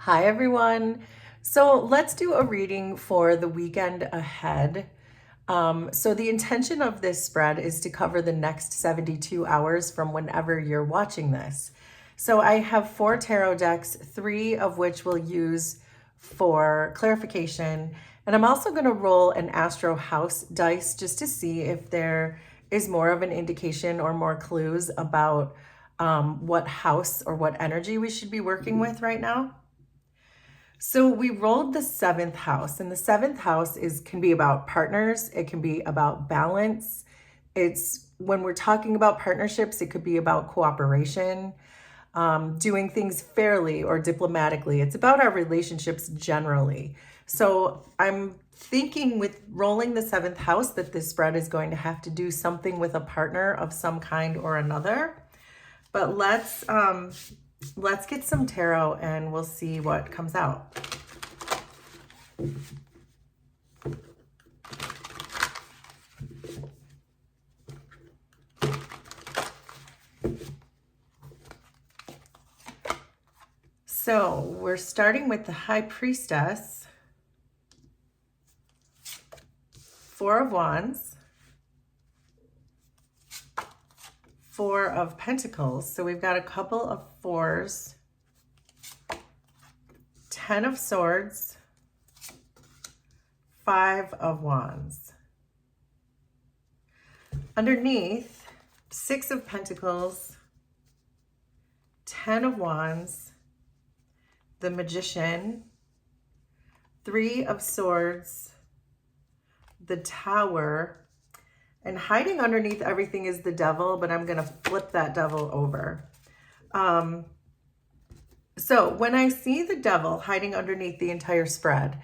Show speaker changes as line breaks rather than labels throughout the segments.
Hi, everyone. So let's do a reading for the weekend ahead. So the intention of this spread is to cover the next 72 hours from whenever you're watching this. So I have 4 tarot decks, 3 of which we'll use for clarification. And I'm also going to roll an Astro House dice just to see if there is more of an indication or more clues about what house or what energy we should be working with right now. So we rolled the 7th house, and the 7th house can be about partners. It can be about balance. It's when we're talking about partnerships, it could be about cooperation, doing things fairly or diplomatically. It's about our relationships generally. So I'm thinking with rolling the 7th house that this spread is going to have to do something with a partner of some kind or another. But let's get some tarot and we'll see what comes out. So we're starting with the High Priestess, 4 of Wands, 4 of Pentacles. So we've got a couple of 4s, 10 of Swords, 5 of Wands. Underneath, 6 of Pentacles, 10 of Wands, the Magician, 3 of Swords, the Tower, and hiding underneath everything is the Devil, but I'm going to flip that Devil over. So when I see the Devil hiding underneath the entire spread,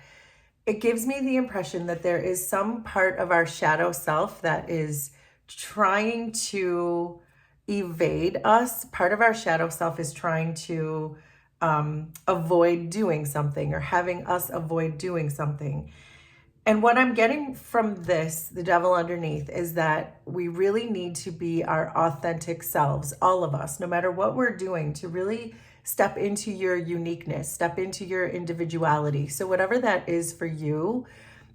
it gives me the impression that there is some part of our shadow self that is trying to evade us. Part of our shadow self is trying to avoid doing something or having us avoid doing something. And what I'm getting from this, the Devil underneath, is that we really need to be our authentic selves, all of us, no matter what we're doing, to really step into your uniqueness, step into your individuality. So whatever that is for you,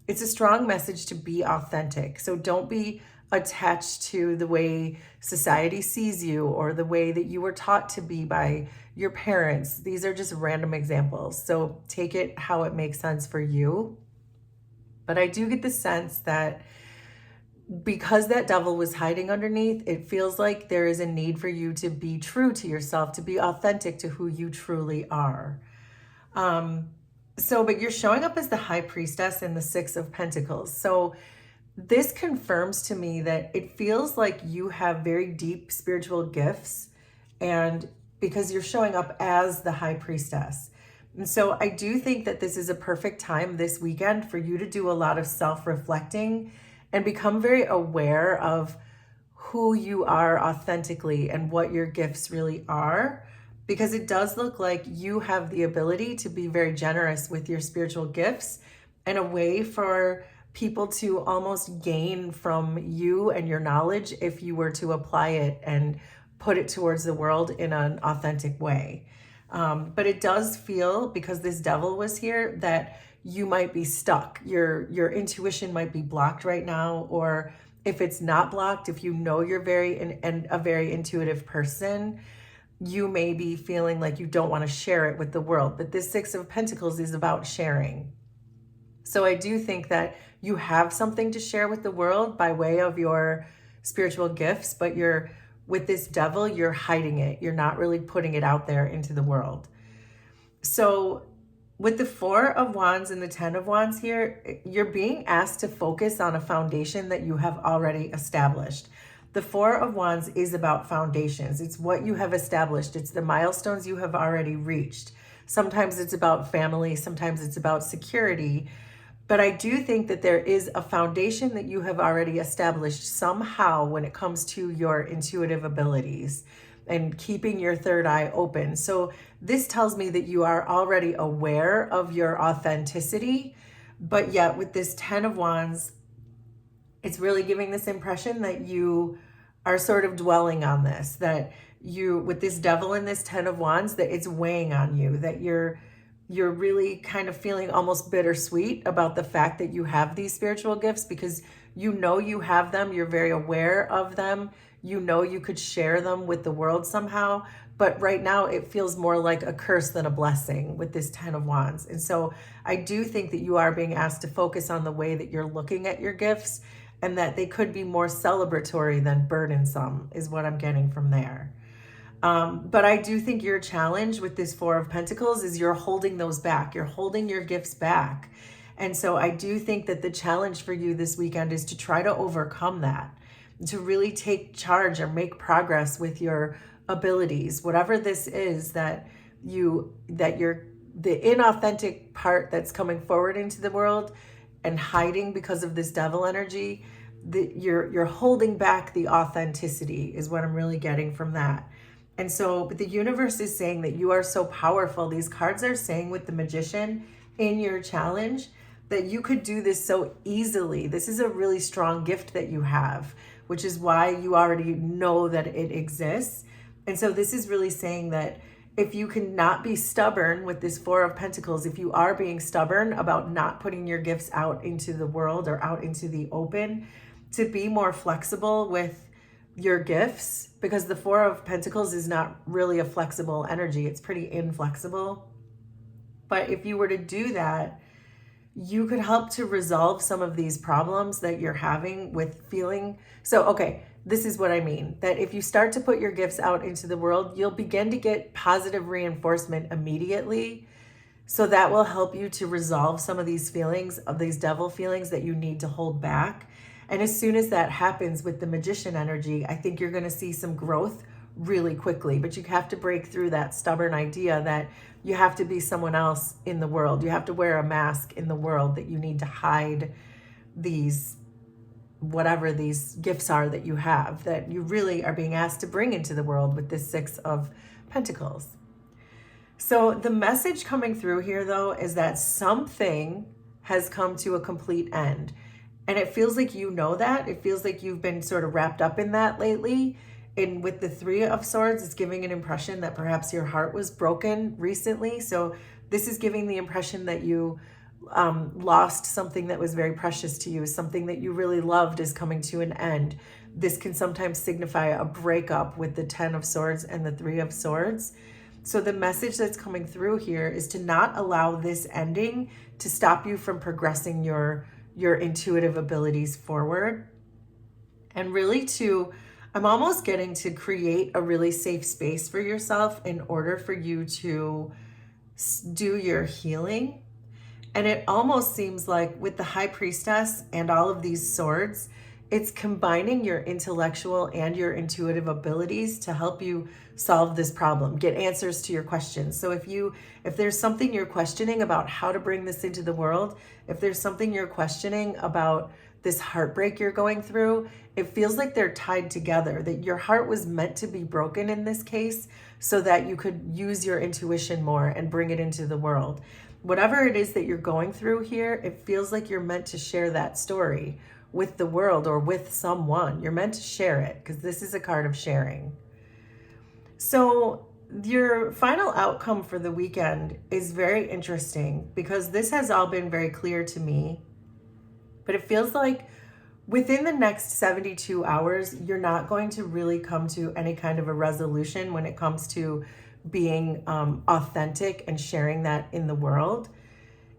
it's a strong message to be authentic. So don't be attached to the way society sees you or the way that you were taught to be by your parents. These are just random examples. So take it how it makes sense for you. But I do get the sense that because that Devil was hiding underneath, it feels like there is a need for you to be true to yourself, to be authentic to who you truly are. But you're showing up as the High Priestess in the 6 of Pentacles. So this confirms to me that it feels like you have very deep spiritual gifts, and because you're showing up as the High Priestess. And so I do think that this is a perfect time this weekend for you to do a lot of self-reflecting and become very aware of who you are authentically and what your gifts really are, because it does look like you have the ability to be very generous with your spiritual gifts and a way for people to almost gain from you and your knowledge if you were to apply it and put it towards the world in an authentic way. But it does feel, because this Devil was here, that you might be stuck. Your intuition might be blocked right now, or if it's not blocked, if you know you're a very intuitive person, you may be feeling like you don't want to share it with the world. But this 6 of Pentacles is about sharing. So I do think that you have something to share with the world by way of your spiritual gifts, but with this Devil, you're hiding it. You're not really putting it out there into the world. So with the 4 of Wands and the 10 of Wands here, you're being asked to focus on a foundation that you have already established. The 4 of Wands is about foundations. It's what you have established. It's the milestones you have already reached. Sometimes it's about family. Sometimes it's about security. But I do think that there is a foundation that you have already established somehow when it comes to your intuitive abilities and keeping your third eye open. So this tells me that you are already aware of your authenticity, but yet with this 10 of Wands, it's really giving this impression that you are sort of dwelling on this, that you, with this Devil and this 10 of Wands, that it's weighing on you, that you're you're really kind of feeling almost bittersweet about the fact that you have these spiritual gifts, because you know you have them, you're very aware of them, you know you could share them with the world somehow, but right now it feels more like a curse than a blessing with this 10 of Wands. And so I do think that you are being asked to focus on the way that you're looking at your gifts, and that they could be more celebratory than burdensome, is what I'm getting from there. But I do think your challenge with this Four of Pentacles is you're holding those back. You're holding your gifts back. And so I do think that the challenge for you this weekend is to try to overcome that, to really take charge or make progress with your abilities, whatever this is that you're the inauthentic part that's coming forward into the world and hiding because of this devil energy. You're holding back the authenticity is what I'm really getting from that. And so, but the universe is saying that you are so powerful. These cards are saying with the Magician in your challenge that you could do this so easily. This is a really strong gift that you have, which is why you already know that it exists. And so this is really saying that if you can not be stubborn with this Four of Pentacles, if you are being stubborn about not putting your gifts out into the world or out into the open, to be more flexible with your gifts, because the Four of Pentacles is not really a flexible energy. It's pretty inflexible. But if you were to do that, you could help to resolve some of these problems that you're having with feeling. So, okay, this is what I mean. That if you start to put your gifts out into the world, you'll begin to get positive reinforcement immediately. So that will help you to resolve some of these feelings, of these devil feelings that you need to hold back. And as soon as that happens with the Magician energy, I think you're going to see some growth really quickly. But you have to break through that stubborn idea that you have to be someone else in the world. You have to wear a mask in the world, that you need to hide these, whatever these gifts are that you have, that you really are being asked to bring into the world with this Six of Pentacles. So the message coming through here, though, is that something has come to a complete end. And it feels like you know that. It feels like you've been sort of wrapped up in that lately. And with the Three of Swords, it's giving an impression that perhaps your heart was broken recently. So this is giving the impression that you lost something that was very precious to you. Something that you really loved is coming to an end. This can sometimes signify a breakup with the Ten of Swords and the Three of Swords. So the message that's coming through here is to not allow this ending to stop you from progressing your intuitive abilities forward. And really I'm almost getting to create a really safe space for yourself in order for you to do your healing. And it almost seems like with the High Priestess and all of these swords, it's combining your intellectual and your intuitive abilities to help you solve this problem, get answers to your questions. So if there's something you're questioning about how to bring this into the world, if there's something you're questioning about this heartbreak you're going through, it feels like they're tied together, that your heart was meant to be broken in this case so that you could use your intuition more and bring it into the world. Whatever it is that you're going through here, it feels like you're meant to share that story with the world or with someone. You're meant to share it because this is a card of sharing. So your final outcome for the weekend is very interesting because this has all been very clear to me, but it feels like within the next 72 hours, you're not going to really come to any kind of a resolution when it comes to being authentic and sharing that in the world.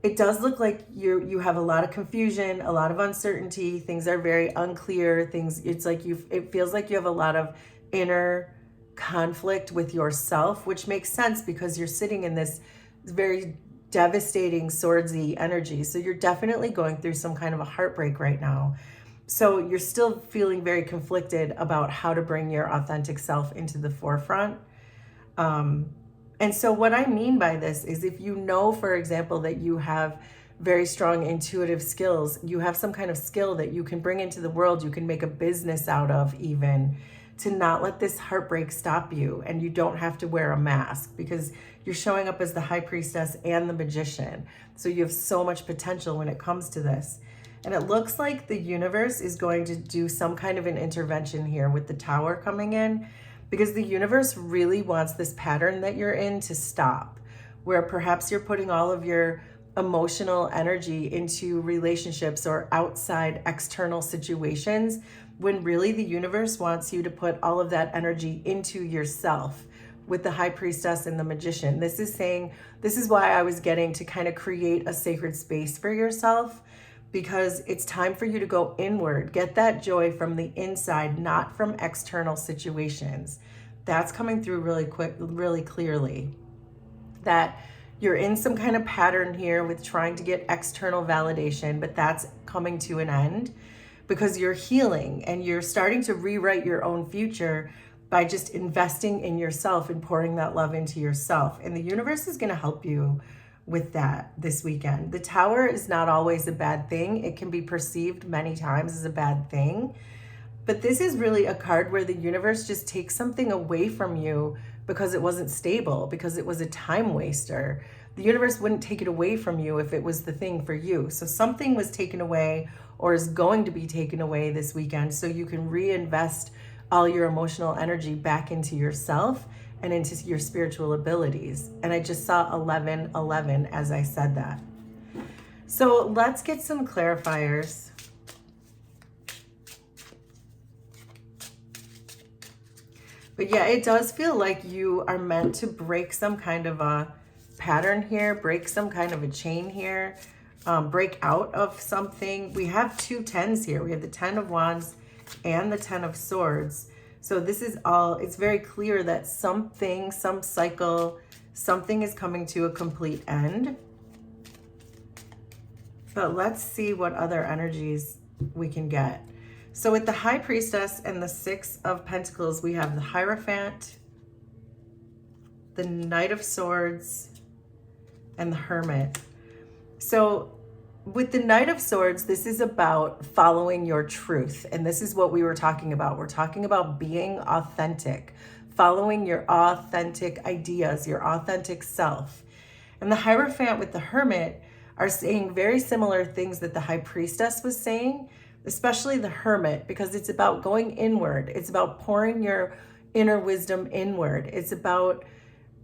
It does look like you have a lot of confusion, a lot of uncertainty. Things are very unclear. It feels like you have a lot of inner conflict with yourself, which makes sense because you're sitting in this very devastating swordsy energy. So you're definitely going through some kind of a heartbreak right now. So you're still feeling very conflicted about how to bring your authentic self into the forefront. And so what I mean by this is if you know, for example, that you have very strong intuitive skills, you have some kind of skill that you can bring into the world, you can make a business out of even, to not let this heartbreak stop you. And you don't have to wear a mask because you're showing up as the High Priestess and the Magician. So you have so much potential when it comes to this. And it looks like the universe is going to do some kind of an intervention here with the Tower coming in, because the universe really wants this pattern that you're in to stop. where perhaps you're putting all of your emotional energy into relationships or outside external situations, when really the universe wants you to put all of that energy into yourself. With the High Priestess and the Magician, this is saying, this is why I was getting to kind of create a sacred space for yourself, because it's time for you to go inward, get that joy from the inside, not from external situations. That's coming through really quick, really clearly, that you're in some kind of pattern here with trying to get external validation, but that's coming to an end because you're healing and you're starting to rewrite your own future by just investing in yourself and pouring that love into yourself. And the universe is going to help you with that this weekend. The Tower is not always a bad thing. It can be perceived many times as a bad thing. But this is really a card where the universe just takes something away from you because it wasn't stable, because it was a time waster. The universe wouldn't take it away from you if it was the thing for you. So something was taken away or is going to be taken away this weekend so you can reinvest all your emotional energy back into yourself and into your spiritual abilities. And I just saw 1111 as I said that. So let's get some clarifiers. But yeah, it does feel like you are meant to break some kind of a pattern here, break some kind of a chain here, break out of something. We have two tens here. We have the 10 of Wands and the 10 of Swords. So this is all, it's very clear that something, some cycle, something is coming to a complete end. But let's see what other energies we can get. So with the High Priestess and the 6 of Pentacles, we have the Hierophant, the Knight of Swords, and the Hermit. So with the Knight of Swords, this is about following your truth. And this is what we were talking about. We're talking about being authentic, following your authentic ideas, your authentic self. And the Hierophant with the Hermit are saying very similar things that the High Priestess was saying, especially the Hermit, because it's about going inward. It's about pouring your inner wisdom inward. It's about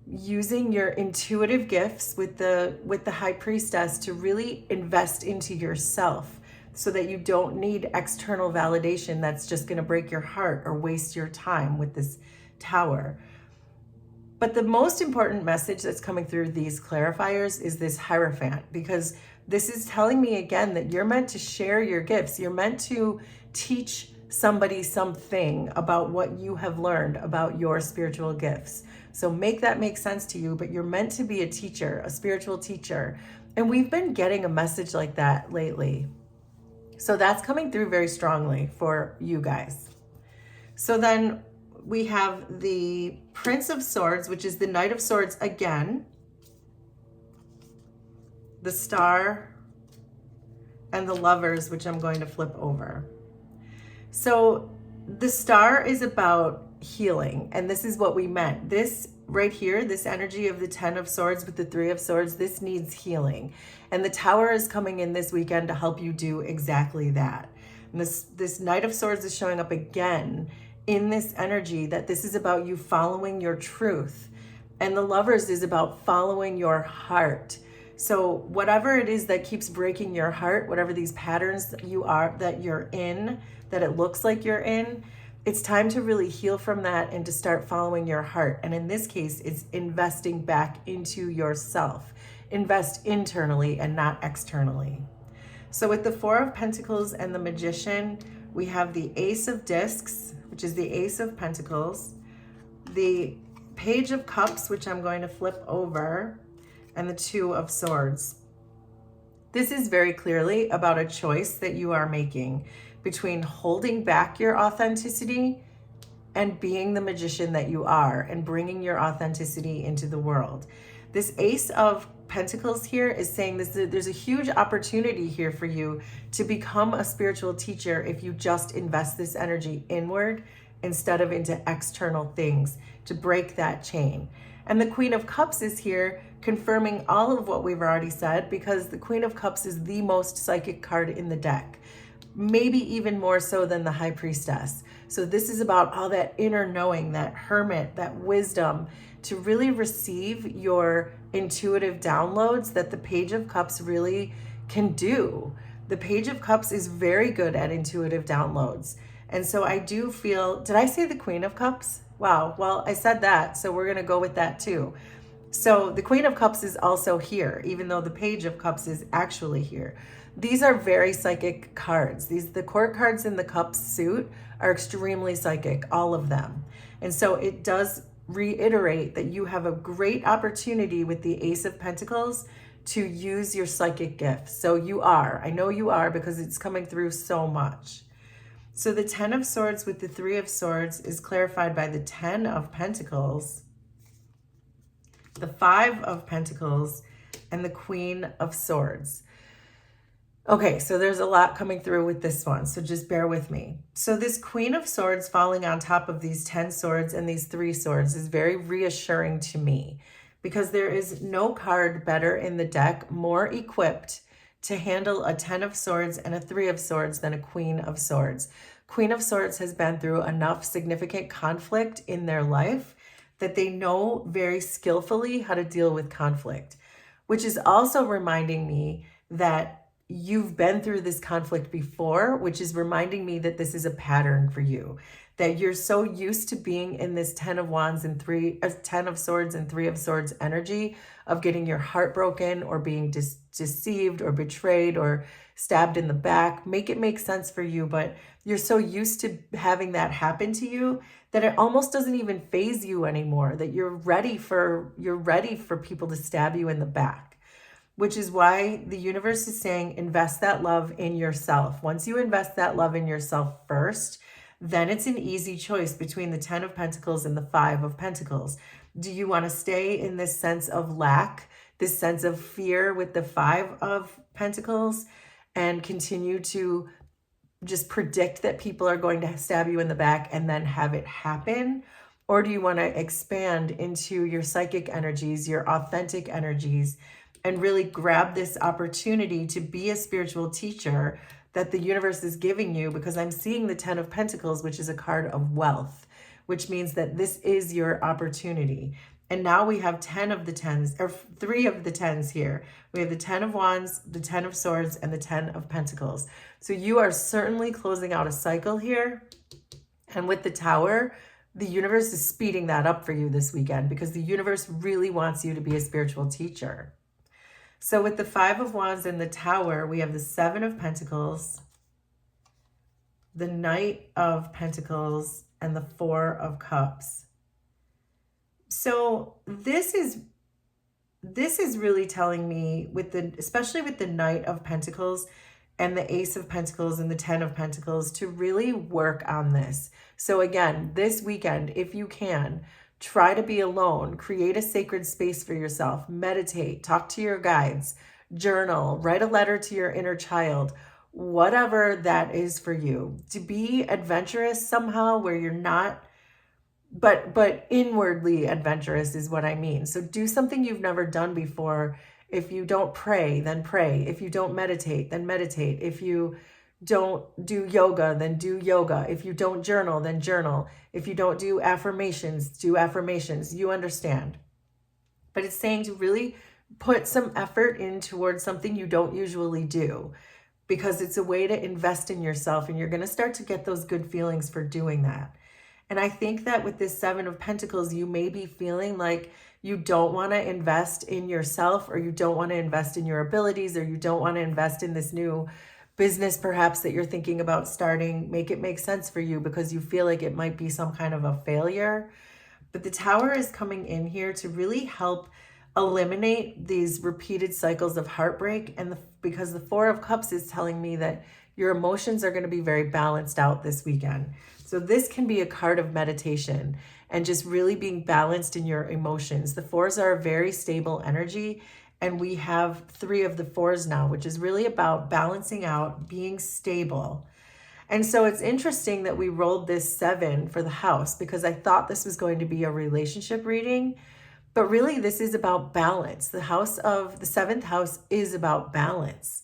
using your intuitive gifts with the High Priestess to really invest into yourself so that you don't need external validation that's just going to break your heart or waste your time with this Tower. But the most important message that's coming through these clarifiers is this Hierophant, because this is telling me again that you're meant to share your gifts. You're meant to teach somebody something about what you have learned about your spiritual gifts. So make that make sense to you, but you're meant to be a teacher, a spiritual teacher. And we've been getting a message like that lately. So that's coming through very strongly for you guys. So then we have the Prince of Swords, which is the Knight of Swords again, the Star, and the Lovers, which I'm going to flip over. So the Star is about healing, and this is what we meant. This right here, this energy of the 10 of Swords with the 3 of Swords, this needs healing. And the Tower is coming in this weekend to help you do exactly that. And this Knight of Swords is showing up again in this energy that this is about you following your truth. And the Lovers is about following your heart. So whatever it is that keeps breaking your heart, whatever these patterns that you're in, that it looks like you're in, it's time to really heal from that and to start following your heart. And in this case, it's investing back into yourself. Invest internally and not externally. So with the 4 of Pentacles and the Magician, we have the Ace of Discs, which is the Ace of Pentacles, the Page of Cups, which I'm going to flip over, and the 2 of Swords. This is very clearly about a choice that you are making between holding back your authenticity and being the magician that you are and bringing your authenticity into the world. This Ace of Pentacles here is saying there's a huge opportunity here for you to become a spiritual teacher if you just invest this energy inward instead of into external things to break that chain. And the Queen of Cups is here confirming all of what we've already said, because the Queen of Cups is the most psychic card in the deck, maybe even more so than the High Priestess. So this is about all that inner knowing, that hermit, that wisdom, to really receive your intuitive downloads that the Page of Cups really can do. The Page of Cups is very good at intuitive downloads. And so I do feel, did I say the Queen of Cups? Wow, well, I said that, so we're going to go with that too. So the Queen of Cups is also here, even though the Page of Cups is actually here. These are very psychic cards. The court cards in the Cups suit are extremely psychic, all of them. And so it does reiterate that you have a great opportunity with the Ace of Pentacles to use your psychic gifts. So you are, I know you are, because it's coming through so much. So the 10 of Swords with the 3 of Swords is clarified by the 10 of Pentacles, the 5 of Pentacles, and the Queen of Swords. Okay, so there's a lot coming through with this one, so just bear with me. So this Queen of Swords falling on top of these 10 swords and these 3 swords is very reassuring to me, because there is no card better in the deck, more equipped to handle a 10 of Swords and a 3 of Swords than a Queen of Swords. Queen of Swords has been through enough significant conflict in their life that they know very skillfully how to deal with conflict, which is also reminding me that you've been through this conflict before, which is reminding me that this is a pattern for you, that you're so used to being in this 10 of Wands and 10 of Swords and 3 of Swords energy of getting your heart broken or being deceived or betrayed or stabbed in the back. Make it make sense for you, but you're so used to having that happen to you that it almost doesn't even faze you anymore, that you're ready for people to stab you in the back. Which is why the universe is saying invest that love in yourself. Once you invest that love in yourself first, then it's an easy choice between the 10 of Pentacles and the 5 of Pentacles. Do you want to stay in this sense of lack, this sense of fear with the 5 of Pentacles, and continue to just predict that people are going to stab you in the back and then have it happen? Or do you want to expand into your psychic energies, your authentic energies, and really grab this opportunity to be a spiritual teacher that the universe is giving you? Because I'm seeing the 10 of Pentacles, which is a card of wealth, which means that this is your opportunity. And now we have 10 of the 10s, or 3 of the 10s here. We have the 10 of Wands, the 10 of Swords, and the 10 of Pentacles. So you are certainly closing out a cycle here. And with the Tower, the universe is speeding that up for you this weekend, because the universe really wants you to be a spiritual teacher. So with the 5 of Wands and the Tower, we have the 7 of Pentacles, the Knight of Pentacles, and the 4 of Cups. So this is really telling me, especially with the Knight of Pentacles and the Ace of Pentacles and the 10 of Pentacles, to really work on this. So again, this weekend, if you can, try to be alone, create a sacred space for yourself, meditate, talk to your guides, journal, write a letter to your inner child, whatever that is for you. To be adventurous somehow where you're not, but inwardly adventurous is what I mean. So do something you've never done before. If you don't pray, then pray. If you don't meditate, then meditate. If you don't do yoga, then do yoga. If you don't journal, then journal. If you don't do affirmations, do affirmations. You understand. But it's saying to really put some effort in towards something you don't usually do, because it's a way to invest in yourself, and you're going to start to get those good feelings for doing that. And I think that with this 7 of Pentacles, you may be feeling like you don't want to invest in yourself, or you don't want to invest in your abilities, or you don't want to invest in this new business perhaps that you're thinking about starting. Make it make sense for you, because you feel like it might be some kind of a failure. But the Tower is coming in here to really help eliminate these repeated cycles of heartbreak. And because the 4 of Cups is telling me that your emotions are going to be very balanced out this weekend. So this can be a card of meditation and just really being balanced in your emotions. The 4s are a very stable energy, and we have 3 of the 4s now, which is really about balancing out, being stable. And so it's interesting that we rolled this 7 for the house, because I thought this was going to be a relationship reading, but really this is about balance. The 7th house is about balance.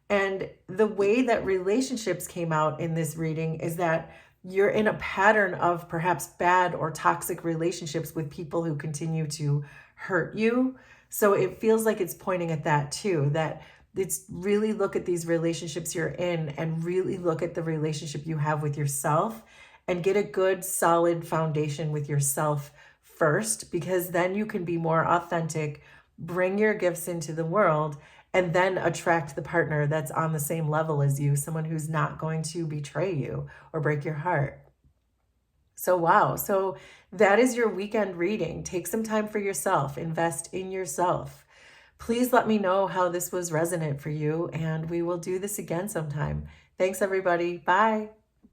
And the way that relationships came out in this reading is that you're in a pattern of perhaps bad or toxic relationships with people who continue to hurt you. So it feels like it's pointing at that too, that it's really look at these relationships you're in and really look at the relationship you have with yourself and get a good solid foundation with yourself first, because then you can be more authentic, bring your gifts into the world, and then attract the partner that's on the same level as you, someone who's not going to betray you or break your heart. So, wow. So, that is your weekend reading. Take some time for yourself, invest in yourself. Please let me know how this was resonant for you, and we will do this again sometime. Thanks, everybody. Bye.